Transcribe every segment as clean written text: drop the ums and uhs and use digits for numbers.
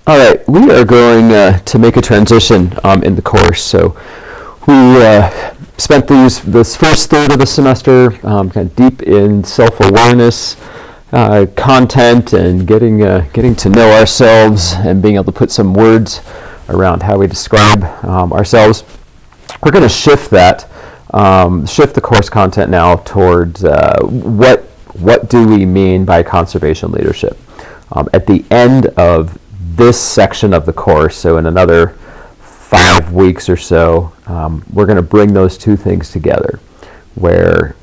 All right, we are going to make a transition in the course. So we spent this first third of the semester kind of deep in self-awareness, content, and getting to know ourselves and being able to put some words around how we describe ourselves. We're going to shift the course content now towards what do we mean by conservation leadership. At the end of this section of the course, so in another 5 weeks or so, we're going to bring those two things together, where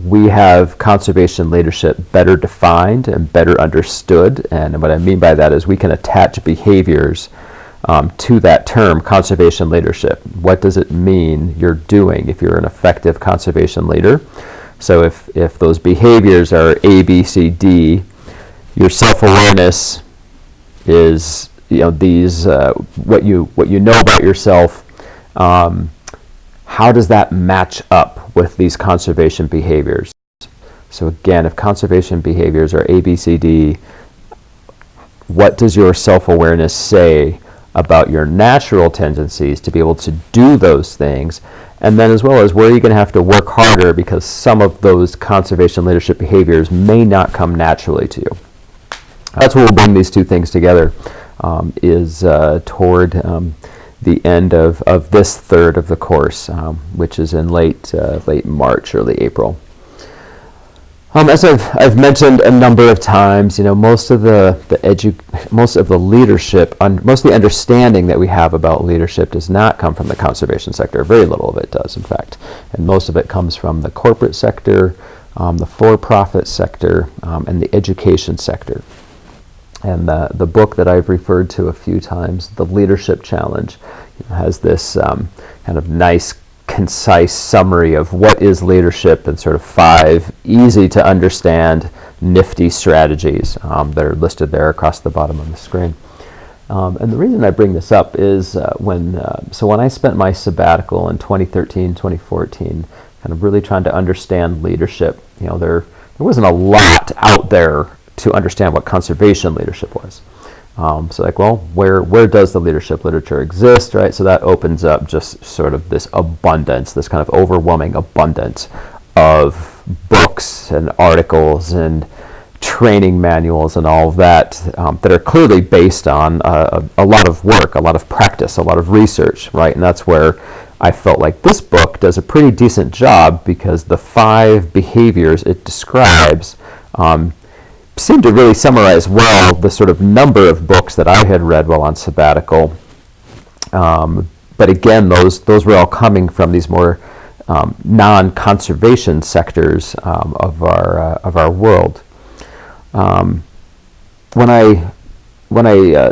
we have conservation leadership better defined and better understood. And what I mean by that is we can attach behaviors to that term, conservation leadership. What does it mean you're doing if you're an effective conservation leader? So if those behaviors are A, B, C, D, your self-awareness is these what you know about yourself. How does that match up with these conservation behaviors? So again, if conservation behaviors are A, B, C, D, what does your self-awareness say about your natural tendencies to be able to do those things? And then as well as where are you going to have to work harder because some of those conservation leadership behaviors may not come naturally to you. That's where we'll bring these two things together, is toward the end of this third of the course, which is in late March, early April. As I've mentioned a number of times, most of the leadership, most of the understanding that we have about leadership does not come from the conservation sector. Very little of it does, in fact, and most of it comes from the corporate sector, the for-profit sector, and the education sector. And the book that I've referred to a few times, The Leadership Challenge, has this kind of nice, concise summary of what is leadership and sort of 5 easy to understand, nifty strategies that are listed there across the bottom of the screen. And the reason I bring this up is when I spent my sabbatical in 2013, 2014, kind of really trying to understand leadership, there wasn't a lot out there to understand what conservation leadership was. Where does the leadership literature exist, right? So that opens up just sort of this abundance, this kind of overwhelming abundance of books and articles and training manuals and all of that that are clearly based on a lot of work, a lot of practice, a lot of research, right? And that's where I felt like this book does a pretty decent job because the 5 behaviors it describes seemed to really summarize well the sort of number of books that I had read while on sabbatical. But again, those were all coming from these more non-conservation sectors of our world. When I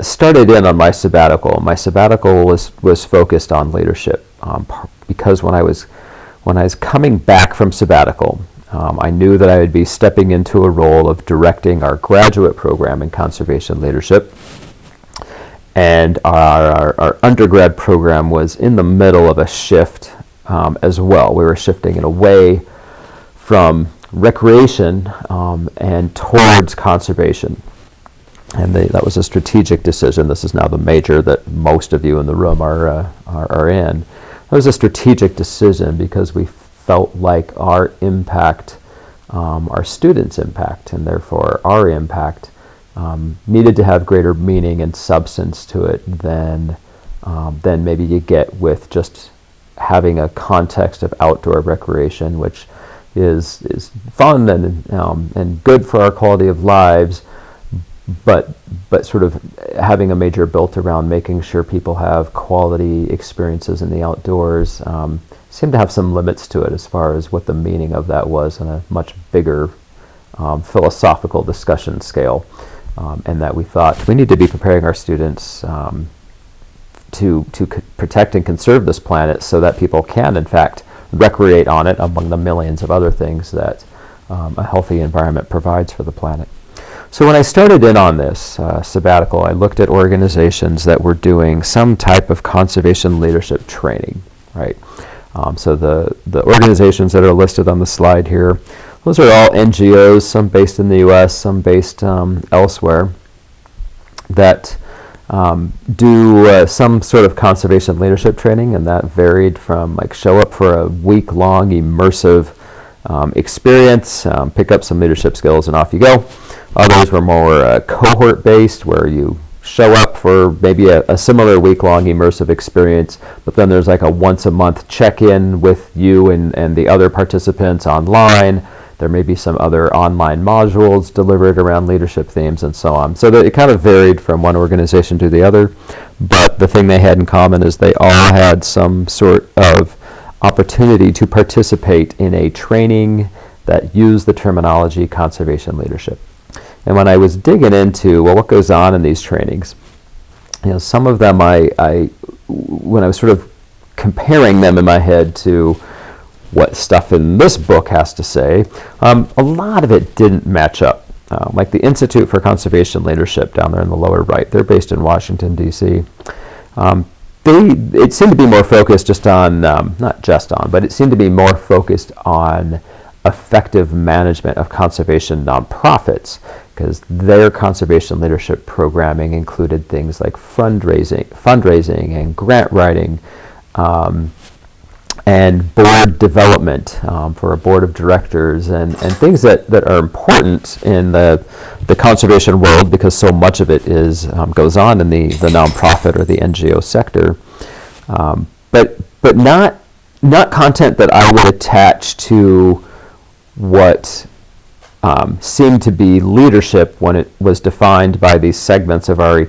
started in on my sabbatical was focused on leadership because when I was coming back from sabbatical, I knew that I would be stepping into a role of directing our graduate program in conservation leadership. And our undergrad program was in the middle of a shift as well. We were shifting it away from recreation and towards conservation. And that was a strategic decision. This is now the major that most of you in the room are in. It was a strategic decision because we felt like our impact, our students' impact, and therefore our impact needed to have greater meaning and substance to it than maybe you get with just having a context of outdoor recreation, which is fun and good for our quality of lives, but sort of having a major built around making sure people have quality experiences in the outdoors seemed to have some limits to it as far as what the meaning of that was on a much bigger philosophical discussion scale, and that we thought we need to be preparing our students to protect and conserve this planet so that people can in fact recreate on it among the millions of other things that a healthy environment provides for the planet. So when I started in on this sabbatical, I looked at organizations that were doing some type of conservation leadership training, right? So the organizations that are listed on the slide here, those are all NGOs, some based in the U.S., some based elsewhere, that do some sort of conservation leadership training, and that varied from like show up for a week-long immersive experience, pick up some leadership skills, and off you go. Others were more cohort-based, where you show up for maybe a similar week-long immersive experience, but then there's like a once-a-month check-in with you and the other participants online. There may be some other online modules delivered around leadership themes and so on. So that it kind of varied from one organization to the other, but the thing they had in common is they all had some sort of opportunity to participate in a training that used the terminology conservation leadership. And when I was digging into, well, what goes on in these trainings, some of them when I was sort of comparing them in my head to what stuff in this book has to say, a lot of it didn't match up. Like the Institute for Conservation Leadership down there in the lower right, they're based in Washington, D.C. It seemed to be more focused just on, not just on, but it seemed to be more focused on effective management of conservation nonprofits, because their conservation leadership programming included things like fundraising and grant writing, and board development for a board of directors, and things that are important in the conservation world, because so much of it goes on in the nonprofit or the NGO sector, but not content that I would attach to what seemed to be leadership when it was defined by these segments of our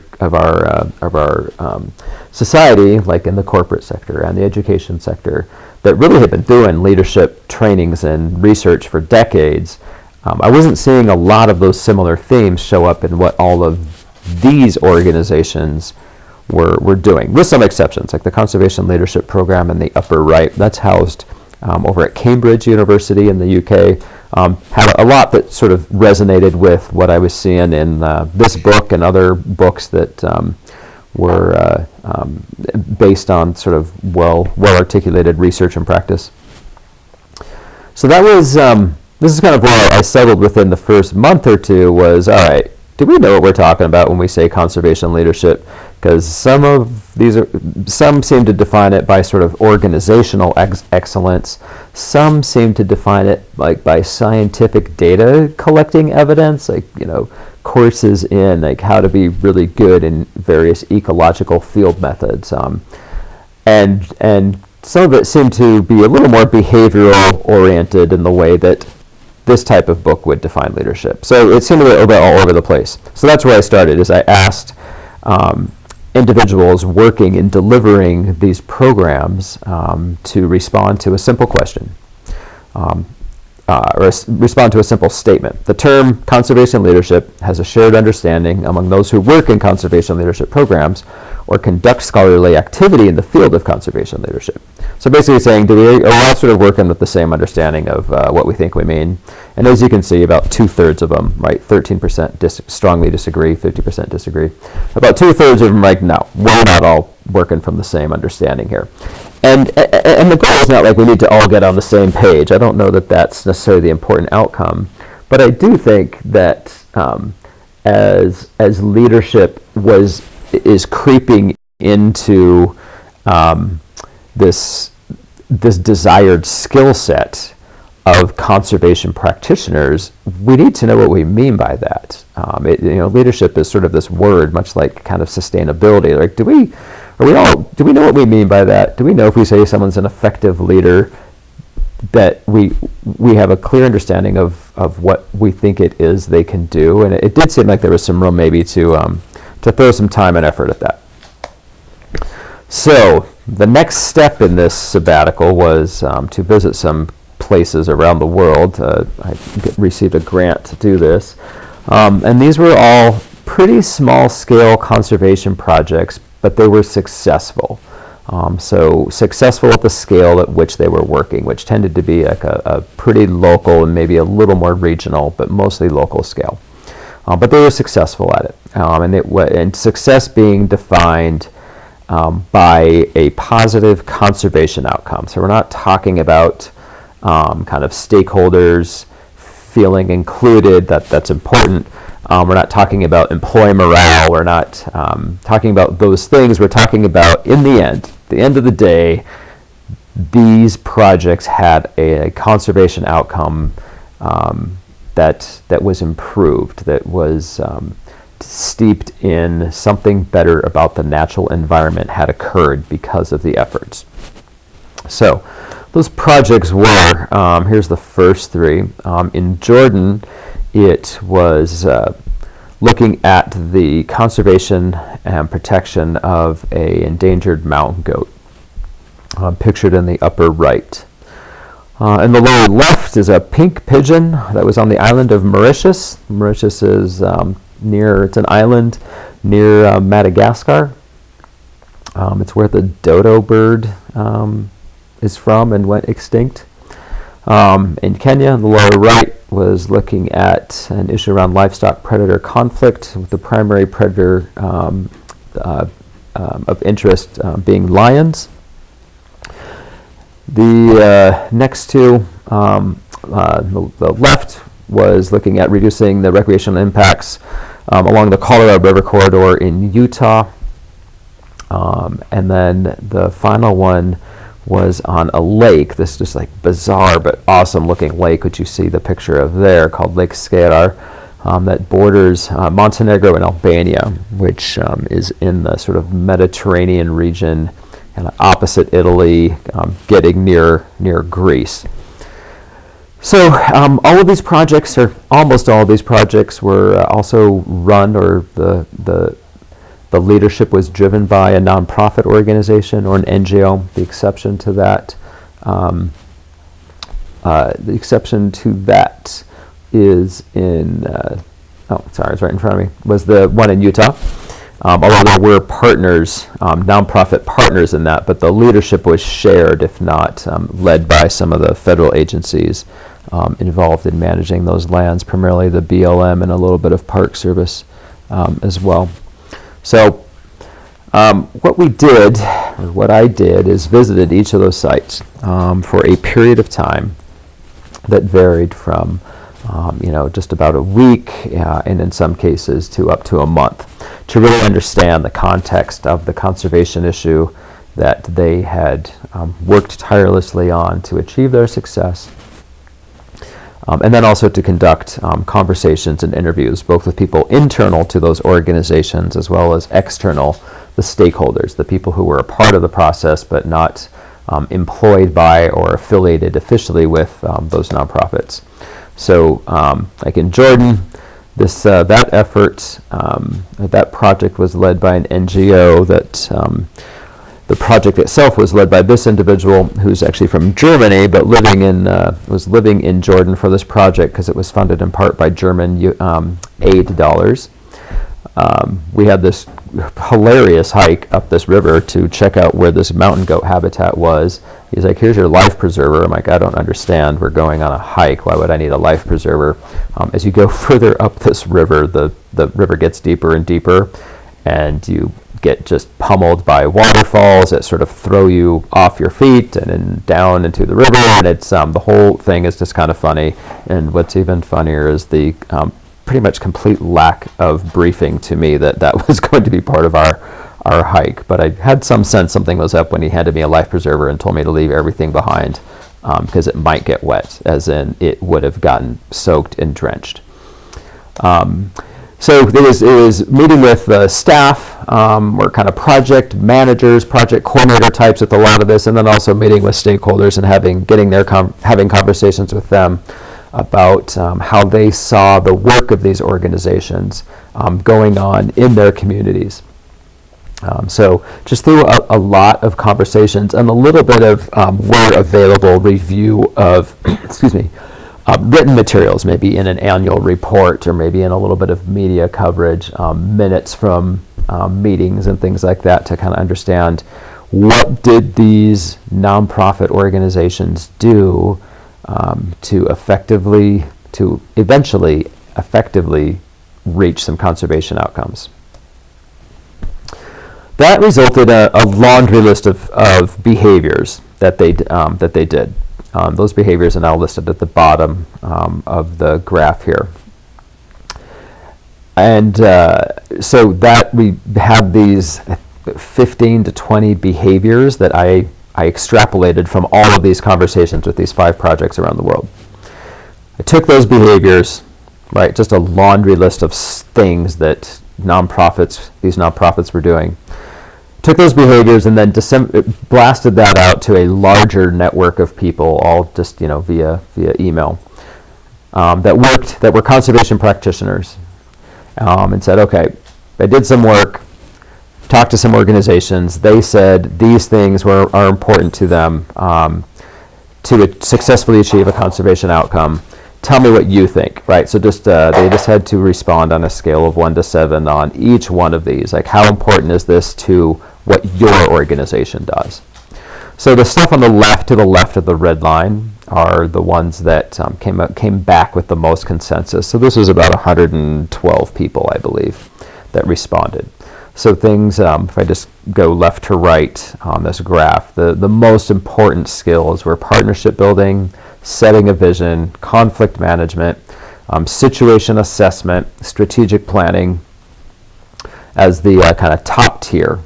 society, like in the corporate sector and the education sector, that really had been doing leadership trainings and research for decades. I wasn't seeing a lot of those similar themes show up in what all of these organizations were doing, with some exceptions, like the Conservation Leadership Program in the upper right. That's housed over at Cambridge University in the UK. Had a lot that sort of resonated with what I was seeing in this book and other books that were based on sort of well-articulated research and practice. So that was, this is kind of where I settled within the first month or two was, all right, do we know what we're talking about when we say conservation leadership? Because some seem to define it by sort of organizational excellence. Some seem to define it like by scientific data collecting evidence, like courses in like how to be really good in various ecological field methods, and some of it seemed to be a little more behavioral oriented in the way that this type of book would define leadership. So it seemed a little bit all over the place. So that's where I started, is I asked individuals working in delivering these programs to respond to a simple question, or respond to a simple statement. The term conservation leadership has a shared understanding among those who work in conservation leadership programs or conduct scholarly activity in the field of conservation leadership. So basically saying, are we all sort of working with the same understanding of what we think we mean? And as you can see, about 2/3 of them, right, 13% strongly disagree, 50% disagree. About 2/3 of them like, no, we're not all working from the same understanding here. And the goal is not like we need to all get on the same page. I don't know that that's necessarily the important outcome, but I do think that as leadership is creeping into this desired skill set of conservation practitioners, we need to know what we mean by that. Leadership is sort of this word, much like kind of sustainability. Like, do we know what we mean by that? Do we know if we say someone's an effective leader that we have a clear understanding of what we think it is they can do? And it did seem like there was some room maybe to throw some time and effort at that. So the next step in this sabbatical was to visit some places around the world. I received a grant to do this. And these were all pretty small-scale conservation projects, but they were successful. So successful at the scale at which they were working, which tended to be like a pretty local and maybe a little more regional, but mostly local scale. But they were successful at it. And success being defined by a positive conservation outcome. So we're not talking about kind of stakeholders feeling included, that's important. We're not talking about employee morale. We're not talking about those things. We're talking about, in the end of the day, these projects had a conservation outcome that was improved, that was steeped in something better about the natural environment had occurred because of the efforts. So those projects were, here's the first three. In Jordan, it was looking at the conservation and protection of an endangered mountain goat, pictured in the upper right. In the lower left is a pink pigeon that was on the island of Mauritius. Mauritius is it's an island near Madagascar. It's where the dodo bird is from and went extinct. In Kenya, the lower right was looking at an issue around livestock predator conflict, with the primary predator of interest being lions. The next two, the left was looking at reducing the recreational impacts along the Colorado River corridor in Utah. And then the final one was on a lake, this just like bizarre but awesome looking lake, which you see the picture of there, called Lake Skadar, that borders Montenegro and Albania, which is in the sort of Mediterranean region, kind of opposite Italy, getting near Greece. So all of these projects, or almost all of these projects, were also run, or the leadership was driven by a nonprofit organization or an NGO. The exception to that, is in, sorry, it's right in front of me, was the one in Utah. Although there were partners, nonprofit partners in that, but the leadership was shared, if not led by some of the federal agencies involved in managing those lands, primarily the BLM and a little bit of Park Service as well. So what I did is visited each of those sites for a period of time that varied from just about a week, and in some cases to up to a month, to really understand the context of the conservation issue that they had worked tirelessly on to achieve their success. And then also to conduct conversations and interviews, both with people internal to those organizations as well as external, the stakeholders, the people who were a part of the process but not employed by or affiliated officially with those nonprofits. So like in Jordan, that effort, that project was led by an NGO. The project itself was led by this individual who's actually from Germany, but was living in Jordan for this project because it was funded in part by German aid dollars. We had this hilarious hike up this river to check out where this mountain goat habitat was. He's like, "Here's your life preserver." I'm like, "I don't understand. We're going on a hike. Why would I need a life preserver?" As you go further up this river, the river gets deeper and deeper, and you get just pummeled by waterfalls that sort of throw you off your feet and then down into the river, and it's the whole thing is just kind of funny. And what's even funnier is the pretty much complete lack of briefing to me that was going to be part of our hike. But I had some sense something was up when he handed me a life preserver and told me to leave everything behind because it might get wet, as in it would have gotten soaked and drenched. So it was meeting with staff, or kind of project managers, project coordinator types with a lot of this, and then also meeting with stakeholders and having conversations with them about how they saw the work of these organizations going on in their communities. So just through a lot of conversations and a little bit of where available review of written materials, maybe in an annual report or maybe in a little bit of media coverage, minutes from meetings and things like that, to kind of understand what did these nonprofit organizations do to eventually effectively reach some conservation outcomes. That resulted in a laundry list of behaviors that they did. Those behaviors are now listed at the bottom of the graph here. And so that we had these 15 to 20 behaviors that I extrapolated from all of these conversations with these 5 projects around the world. I took those behaviors, right, just a laundry list of things that these nonprofits were doing. Took those behaviors and then blasted that out to a larger network of people, all just via email, that were conservation practitioners, and said, okay, I did some work, talked to some organizations. They said these things are important to them to successfully achieve a conservation outcome. Tell me what you think, right? So they just had to respond on a scale of 1 to 7 on each one of these. Like, how important is this to what your organization does? So the stuff on the left, to the left of the red line, are the ones that came back with the most consensus. So this was about 112 people, I believe, that responded. So things, if I just go left to right on this graph, the most important skills were partnership building, setting a vision, conflict management, situation assessment, strategic planning as the kind of top tier.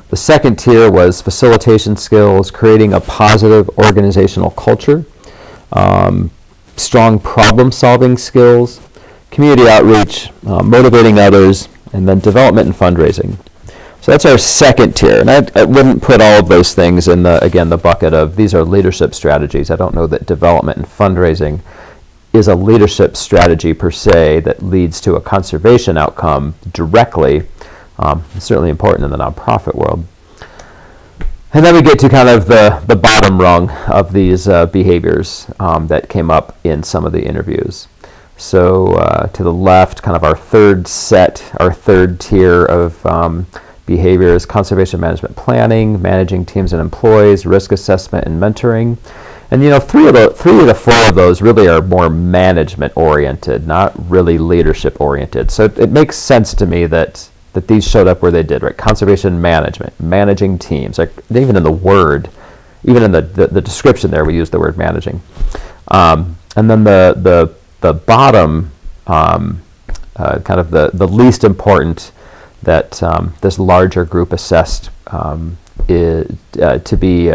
The second tier was facilitation skills, creating a positive organizational culture, strong problem-solving skills, community outreach, motivating others, and then development and fundraising. So that's our second tier, and I wouldn't put all of those things in the bucket of these are leadership strategies. I don't know that development and fundraising is a leadership strategy per se that leads to a conservation outcome directly. It's certainly important in the nonprofit world. And then we get to kind of the bottom rung of these behaviors that came up in some of the interviews. So to the left, kind of our third tier of behaviors: conservation management planning, managing teams and employees, risk assessment and mentoring. And 3 to 4 of those really are more management oriented, not really leadership oriented. So it makes sense to me that these showed up where they did, right? Conservation management, managing teams. Like, even in the word, even in the description there, we use the word managing. And then the bottom, kind of the least important that this larger group assessed to be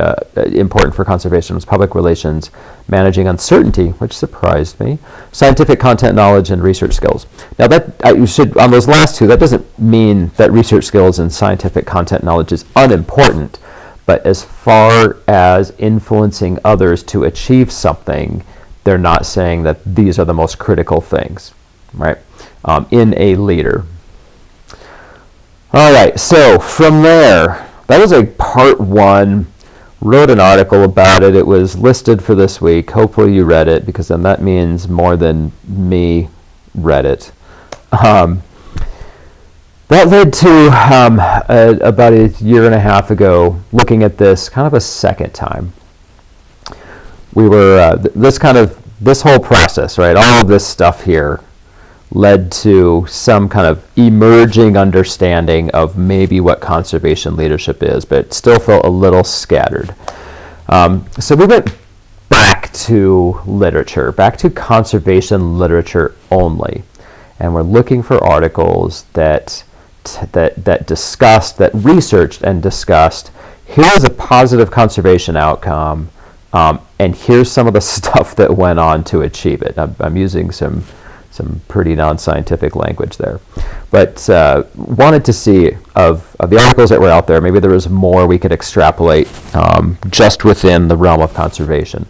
important for conservation was public relations, managing uncertainty, which surprised me, scientific content knowledge, and research skills. Now you should, on those last 2, that doesn't mean that research skills and scientific content knowledge is unimportant, but as far as influencing others to achieve something, they're not saying that these are the most critical things, right, in a leader. All right, so from there, that was a part 1. Wrote an article about it. It was listed for this week. Hopefully you read it, because then that means more than me read it. That led to about a year and a half ago looking at this kind of a second time. We were this whole process, right? All of this stuff here led to some kind of emerging understanding of maybe what conservation leadership is, but it still felt a little scattered. So we went back to literature, back to conservation literature only, and we're looking for articles that discussed, that researched and discussed, here's a positive conservation outcome, and here's some of the stuff that went on to achieve it. I'm using some pretty non-scientific language there, but wanted to see of the articles that were out there, maybe there was more we could extrapolate just within the realm of conservation.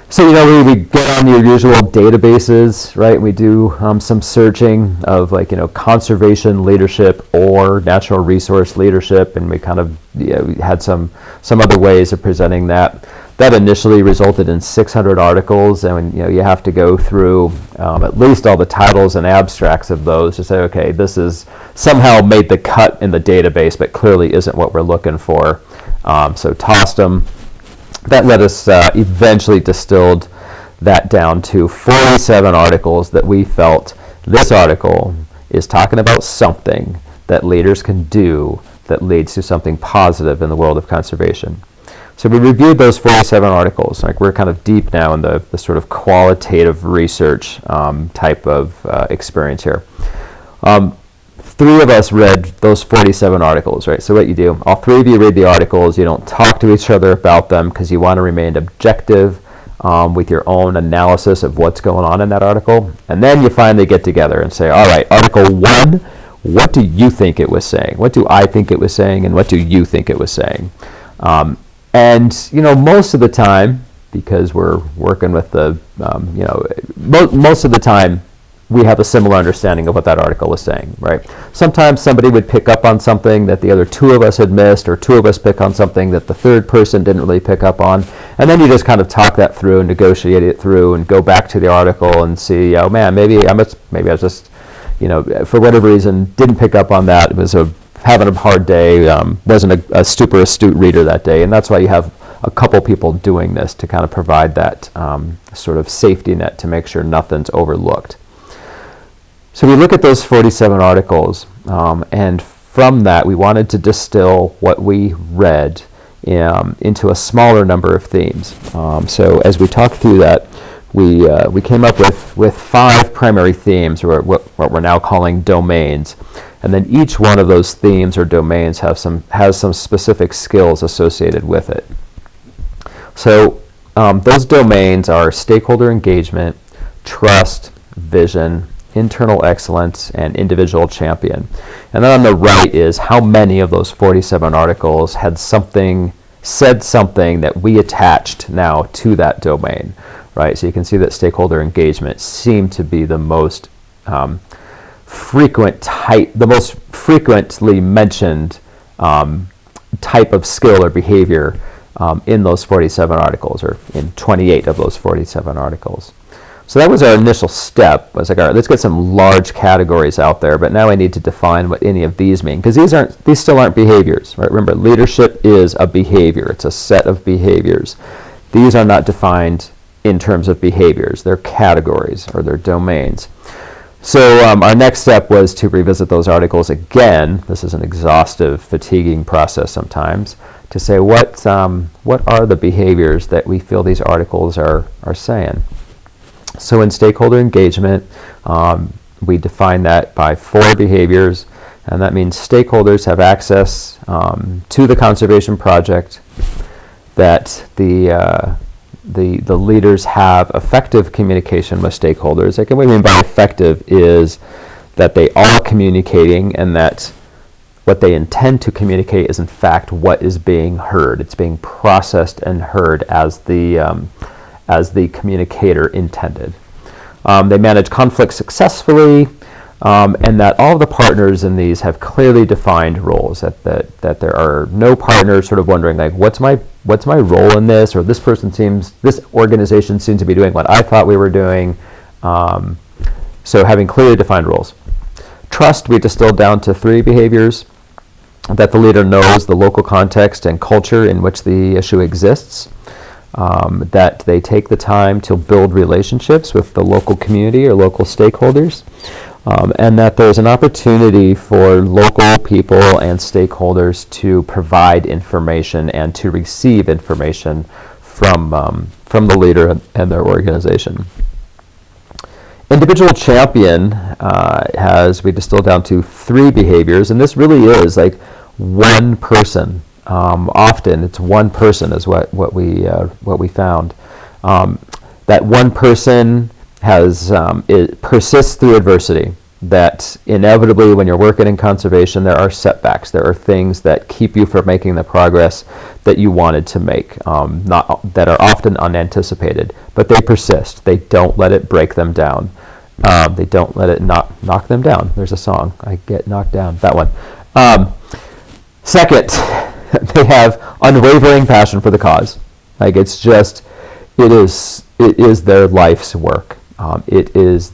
So we get on your usual databases, right? We do some searching of conservation leadership or natural resource leadership, and we kind of we had some other ways of presenting that. That initially resulted in 600 articles, and you have to go through at least all the titles and abstracts of those to say, okay, this is somehow made the cut in the database, but clearly isn't what we're looking for. So tossed them. That let us eventually distilled that down to 47 articles that we felt this article is talking about something that leaders can do that leads to something positive in the world of conservation. So we reviewed those 47 articles. Like, we're kind of deep now in the sort of qualitative research type of experience here. Three of us read those 47 articles, right? So what you do, all three of you read the articles. You don't talk to each other about them because you want to remain objective with your own analysis of what's going on in that article. And then you finally get together and say, all right, Article 1, what do you think it was saying? What do I think it was saying? And what do you think it was saying? And, most of the time, because we're working with the, most of the time, we have a similar understanding of what that article was saying, right? Sometimes somebody would pick up on something that the other two of us had missed, or two of us pick on something that the third person didn't really pick up on, and then you just kind of talk that through and negotiate it through and go back to the article and see, oh man, maybe I was just, for whatever reason, didn't pick up on that. It was having a hard day, wasn't a super astute reader that day, and that's why you have a couple people doing this to kind of provide that sort of safety net to make sure nothing's overlooked. So we look at those 47 articles, and from that we wanted to distill what we read into a smaller number of themes. So as we talked through that, we came up with 5 primary themes, or what we're now calling domains. And then each one of those themes or domains has some specific skills associated with it. So those domains are stakeholder engagement, trust, vision, internal excellence, and individual champion. And then on the right is how many of those 47 articles said something that we attached now to that domain, right? So you can see that stakeholder engagement seemed to be the most the most frequently mentioned type of skill or behavior in those 47 articles, or in 28 of those 47 articles. So that was our initial step. I was like, all right, let's get some large categories out there, but now I need to define what any of these mean, because these still aren't behaviors, right? Remember, leadership is a behavior. It's a set of behaviors. These are not defined in terms of behaviors. They're categories, or they're domains. So our next step was to revisit those articles again. This is an exhaustive, fatiguing process sometimes, to say what are the behaviors that we feel these articles are saying. So in stakeholder engagement, we define that by 4 behaviors, and that means stakeholders have access to the conservation project, that the leaders have effective communication with stakeholders. Like, what we mean by effective is that they are communicating, and that what they intend to communicate is in fact what is being heard. It's being processed and heard as the communicator intended. They manage conflict successfully, and that all of the partners in these have clearly defined roles. That there are no partners sort of wondering, like, what's my role in this, or this organization seems to be doing what I thought we were doing. So having clearly defined roles. Trust, we distilled down to 3 behaviors: that the leader knows the local context and culture in which the issue exists, that they take the time to build relationships with the local community or local stakeholders, and that there's an opportunity for local people and stakeholders to provide information and to receive information from the leader and their organization. Individual champion we distilled down to 3 behaviors, and this really is like one person. Often it's one person is what we found. That one person it persists through adversity. That inevitably, when you're working in conservation, there are setbacks. There are things that keep you from making the progress that you wanted to make, that are often unanticipated, but they persist. They don't let it break them down. They don't let it knock them down. There's a song, I Get Knocked Down, that one. Second, they have unwavering passion for the cause. Like, it is their life's work. It is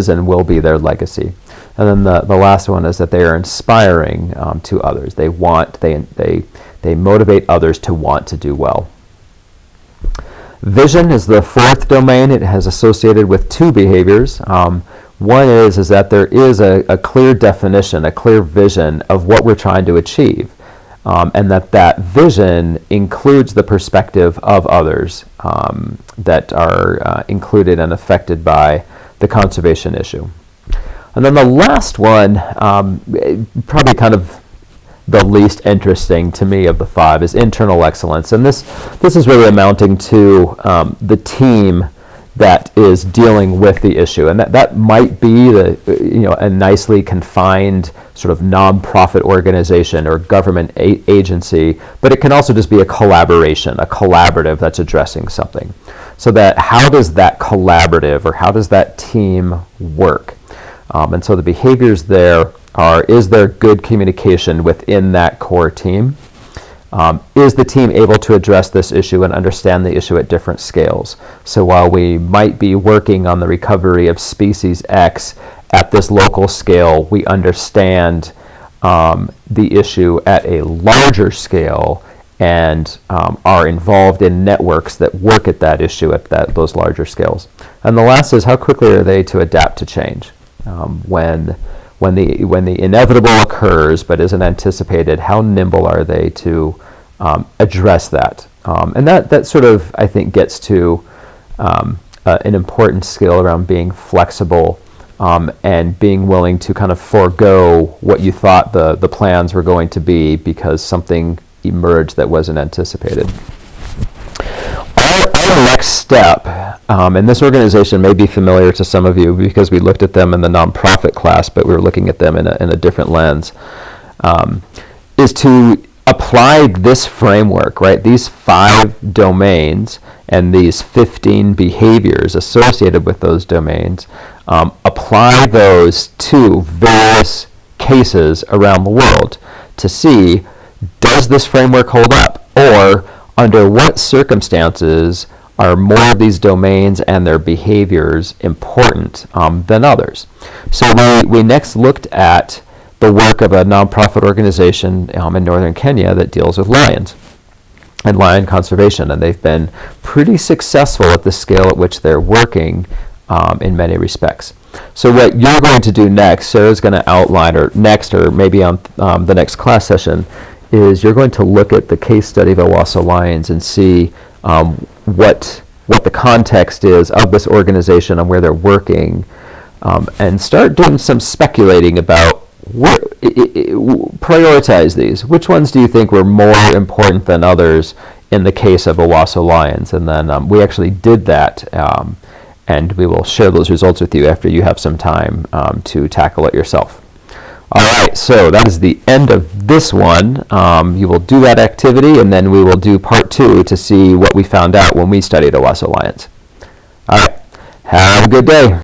and will be their legacy. And then the last one is that they are inspiring to others. They motivate others to want to do well. Vision is the 4th domain. It has associated with 2 behaviors. One is that there is a clear definition, a clear vision of what we're trying to achieve. And that vision includes the perspective of others that are included and affected by the conservation issue. And then the last one, probably kind of the least interesting to me of the 5, is internal excellence. And this is really amounting to the team that is dealing with the issue. And that might be a nicely confined sort of nonprofit organization or government agency, but it can also just be a collaboration, a collaborative that's addressing something. So that how does that collaborative or how does that team work? And so the behaviors there are, is there good communication within that core team? Is the team able to address this issue and understand the issue at different scales? So while we might be working on the recovery of species X at this local scale, we understand the issue at a larger scale and are involved in networks that work at that issue at those larger scales. And the last is, how quickly are they to adapt to change? When the inevitable occurs but isn't anticipated, how nimble are they to address that? And that sort of, I think, gets to an important skill around being flexible and being willing to kind of forego what you thought the plans were going to be because something emerged that wasn't anticipated. Our next step, and this organization may be familiar to some of you because we looked at them in the nonprofit class, but we were looking at them in a different lens, is to apply this framework, right? These 5 domains and these 15 behaviors associated with those domains, apply those to various cases around the world to see, does this framework hold up? Or under what circumstances are more of these domains and their behaviors important than others? So we next looked at the work of a nonprofit organization in northern Kenya that deals with lions and lion conservation, and they've been pretty successful at the scale at which they're working in many respects. So what you're going to do next, Sarah's going to outline, or maybe on the next class session, is you're going to look at the case study of Owasso Lions and see what the context is of this organization and where they're working, and start doing some speculating about prioritize these. Which ones do you think were more important than others in the case of Owasso Lions? And then we actually did that, and we will share those results with you after you have some time to tackle it yourself. All right, so that is the end of this one. You will do that activity, and then we will do part 2 to see what we found out when we studied Owasso Lions. All right, have a good day.